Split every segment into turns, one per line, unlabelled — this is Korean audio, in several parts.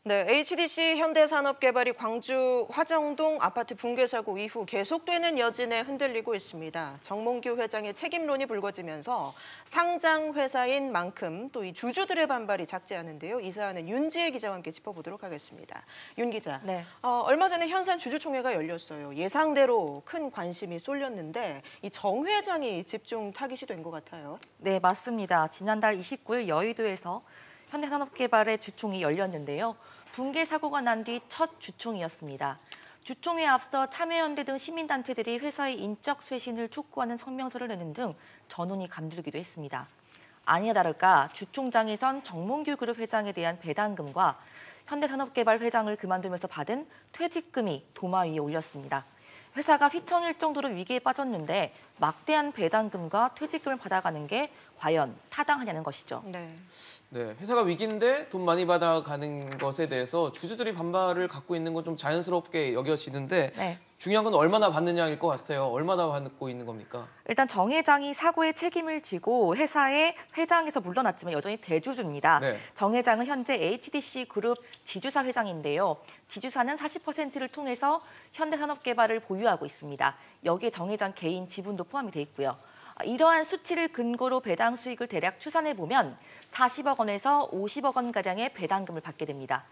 네, HDC 현대산업개발이 광주 화정동 아파트 붕괴 사고 이후 계속되는 여진에 흔들리고 있습니다. 정몽규 회장의 책임론이 불거지면서 상장 회사인 만큼 또 이 주주들의 반발이 작지 않은데요. 이 사안은 윤지혜 기자와 함께 짚어보도록 하겠습니다. 윤 기자,
네.
얼마 전에 현산 주주총회가 열렸어요. 예상대로 큰 관심이 쏠렸는데 이 정 회장이 집중 타깃이 된 것 같아요.
네, 맞습니다. 지난달 29일 여의도에서 현대산업개발의 주총이 열렸는데요. 붕괴 사고가 난 뒤 첫 주총이었습니다. 주총에 앞서 참여연대 등 시민단체들이 회사의 인적 쇄신을 촉구하는 성명서를 내는 등 전운이 감돌기도 했습니다. 아니나 다를까 주총장에선 정몽규 그룹 회장에 대한 배당금과 현대산업개발 회장을 그만두면서 받은 퇴직금이 도마 위에 올렸습니다. 회사가 휘청일 정도로 위기에 빠졌는데 막대한 배당금과 퇴직금을 받아가는 게 과연 타당하냐는 것이죠.
네, 회사가 위기인데 돈 많이 받아가는 것에 대해서 주주들이 반발을 갖고 있는 건 좀 자연스럽게 여겨지는데
네.
중요한 건 얼마나 받느냐일 것 같아요. 얼마나 받고 있는 겁니까?
일단 정 회장이 사고의 책임을 지고 회사의 회장에서 물러났지만 여전히 대주주입니다.
네.
정 회장은 현재 HDC 그룹 지주사 회장인데요. 지주사는 40%를 통해서 현대산업개발을 보유하고 있습니다. 여기에 정 회장 개인 지분도 포함이 돼 있고요. 이러한 수치를 근거로 배당 수익을 대략 추산해보면 40억 원에서 50억 원가량의 배당금을 받게 됩니다.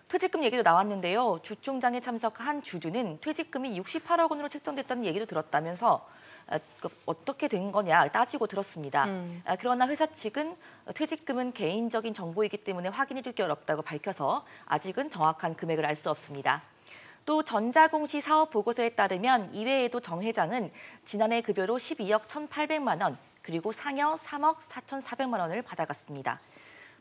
퇴직금 얘기도 나왔는데요. 주총장에 참석한 주주는 퇴직금이 68억 원으로 책정됐다는 얘기도 들었다면서 어떻게 된 거냐 따지고 들었습니다. 그러나 회사 측은 퇴직금은 개인적인 정보이기 때문에 확인해주기 어렵다고 밝혀서 아직은 정확한 금액을 알 수 없습니다. 또 전자공시 사업 보고서에 따르면 이외에도 정 회장은 지난해 급여로 12억 1,800만 원 그리고 상여 3억 4,400만 원을 받아갔습니다.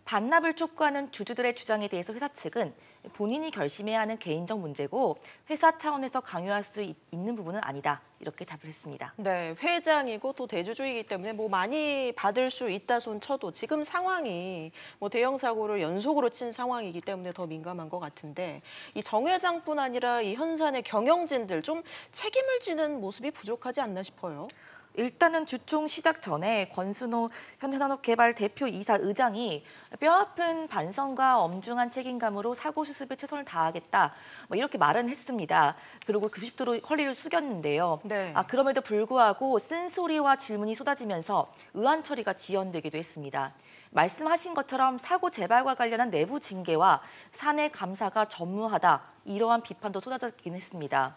반납을 촉구하는 주주들의 주장에 대해서 회사 측은 본인이 결심해야 하는 개인적 문제고 회사 차원에서 강요할 수 있는 부분은 아니다. 이렇게 답을 했습니다.
네, 회장이고 또 대주주이기 때문에 뭐 많이 받을 수 있다 손 쳐도 지금 상황이 뭐 대형 사고를 연속으로 친 상황이기 때문에 더 민감한 것 같은데 이 정 회장뿐 아니라 이 현산의 경영진들 좀 책임을 지는 모습이 부족하지 않나 싶어요.
일단은 주총 시작 전에 권순호 현대산업개발 대표이사 의장이 뼈아픈 반성과 엄중한 책임감으로 사고 수습에 최선을 다하겠다 이렇게 말은 했습니다. 그리고 90도로 허리를 숙였는데요.
네.
그럼에도 불구하고 쓴소리와 질문이 쏟아지면서 의안 처리가 지연되기도 했습니다. 말씀하신 것처럼 사고 재발과 관련한 내부 징계와 사내 감사가 전무하다 이러한 비판도 쏟아졌긴 했습니다.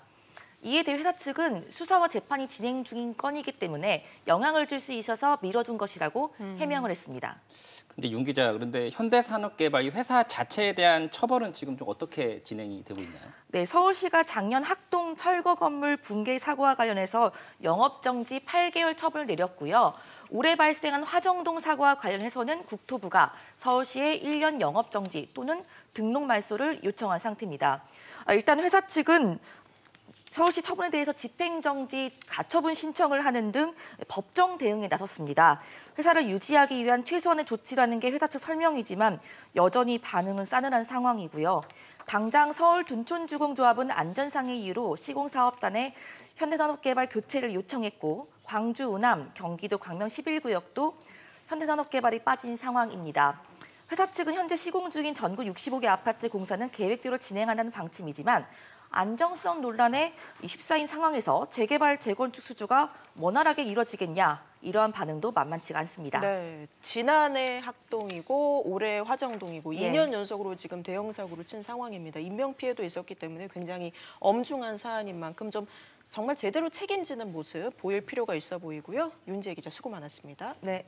이에 대해 회사 측은 수사와 재판이 진행 중인 건이기 때문에 영향을 줄 수 있어서 미뤄둔 것이라고 해명을 했습니다.
근데 윤 기자, 그런데 현대산업개발 이 회사 자체에 대한 처벌은 지금 좀 어떻게 진행이 되고 있나요?
네, 서울시가 작년 학동 철거 건물 붕괴 사고와 관련해서 영업정지 8개월 처분을 내렸고요. 올해 발생한 화정동 사고와 관련해서는 국토부가 서울시에 1년 영업정지 또는 등록 말소를 요청한 상태입니다. 일단 회사 측은 서울시 처분에 대해서 집행정지 가처분 신청을 하는 등 법정 대응에 나섰습니다. 회사를 유지하기 위한 최소한의 조치라는 게 회사 측 설명이지만 여전히 반응은 싸늘한 상황이고요. 당장 서울 둔촌주공조합은 안전상의 이유로 시공사업단에 현대산업개발 교체를 요청했고 광주, 우남, 경기도 광명 11구역도 현대산업개발이 빠진 상황입니다. 회사 측은 현재 시공 중인 전국 65개 아파트 공사는 계획대로 진행한다는 방침이지만 안정성 논란에 휩싸인 상황에서 재개발, 재건축 수주가 원활하게 이뤄지겠냐 이러한 반응도 만만치가 않습니다.
네, 지난해 학동이고 올해 화정동이고 2년 연속으로 지금 대형 사고를 친 상황입니다. 인명피해도 있었기 때문에 굉장히 엄중한 사안인 만큼 좀 정말 제대로 책임지는 모습 보일 필요가 있어 보이고요. 윤지혜 기자 수고 많았습니다.
네.